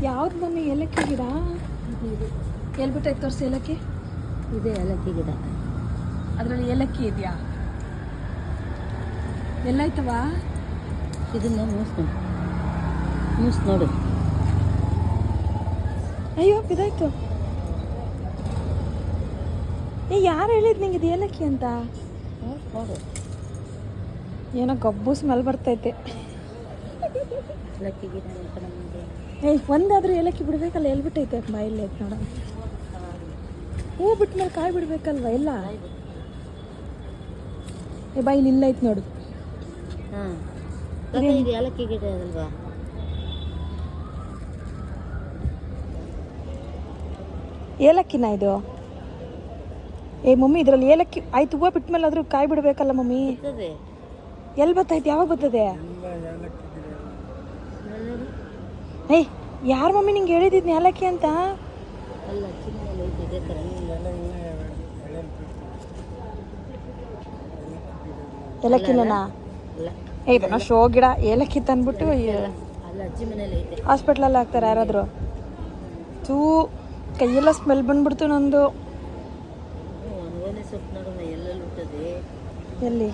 ಯಾವ್ದು ಮಮ್ಮಿ ಏಲಕ್ಕಿ ಗಿಡ? ಇದು ಎಲ್ಲಿ ಬಿಟ್ಟೈತೆ ತೋರಿಸಿ ಏಲಕ್ಕಿ. ಇದೆ ಏಲಕ್ಕಿ ಗಿಡ. ಅದರಲ್ಲಿ ಏಲಕ್ಕಿ ಇದೆಯಾ? ಎಲ್ಲಾಯ್ತವ? ಇದನ್ನ ಮೂಸ್ ನೋಡು. ಅಯ್ಯೋ ಬಿದ್ದಾಯ್ತು. ಯಾರು ಹೇಳಿದ್ ನಿಂಗೆ ಇದು ಏಲಕ್ಕಿ ಅಂತ? ನೋಡು, ಏನೋ ಗಬ್ಬು ಸ್ಮೆಲ್ ಬರ್ತೈತೆ. ಏಲಕ್ಕಿ ಗಿಡ ಅಂತ ನಮಗೆ. ಒಂದಾದ್ರೂ ಏಲಕ್ಕಿ ಬಿಡ್ಬೇಕಲ್ಲ, ಎಲ್ಲಿ ಬಿಟ್ಟೈತೆ ಬಾಯಲ್ಲಿ ಐತೆ ನೋಡ. ಹೂ ಬಿಟ್ಮೇಲೆ ಕಾಯಿ ಬಿಡ್ಬೇಕಲ್ವ ಎಲ್ಲ? ಬಾಯಿ ನಿಲ್ಲೈತೆ ನೋಡು. ಹಾಂ, ಇದು ಏಲಕ್ಕಿ ಗಿಡ ಅಲ್ವಾ? ಏಲಕ್ಕಿನ ಇದು? ಮಮ್ಮಿ ಇದ್ರಲ್ಲಿ ಏಲಕ್ಕಿ ಆಯ್ತು. ಹೂವು ಬಿಟ್ಮೇಲೆ ಆದ್ರೂ ಕಾಯಿ ಬಿಡ್ಬೇಕಲ್ಲ ಮಮ್ಮಿ? ಎಲ್ಲಿ ಬರ್ತೈತೆ? ಯಾವಾಗ ಬರ್ತದೆ? ಯಾರು ಮಮ್ಮಿ ನಿಂಗೆ ಹೇಳಿದ್ದಿದ್ನ ಏಲಕ್ಕಿ ಅಂತ? ಅಲ್ಲ, ಏಲಕ್ಕಿನ? ಇದನ್ನ ಶೋ ಗಿಡ ಏಲಕ್ಕಿ ತಂದ್ಬಿಟ್ಟು ಹಾಸ್ಪಿಟ್ಲಲ್ಲಿ ಹಾಕ್ತಾರೆ ಯಾರಾದರೂ. ತೂ ಕೈಯೆಲ್ಲ ಸ್ಮೆಲ್ ಬಂದ್ಬಿಡ್ತು ನಂದು. ಸೊಪ್ಪು ನೋಡೋಣ ಎಲ್ಲೆಲ್ಲಿ ಹುಟ್ಟದೆ. ಎಲ್ಲಿ?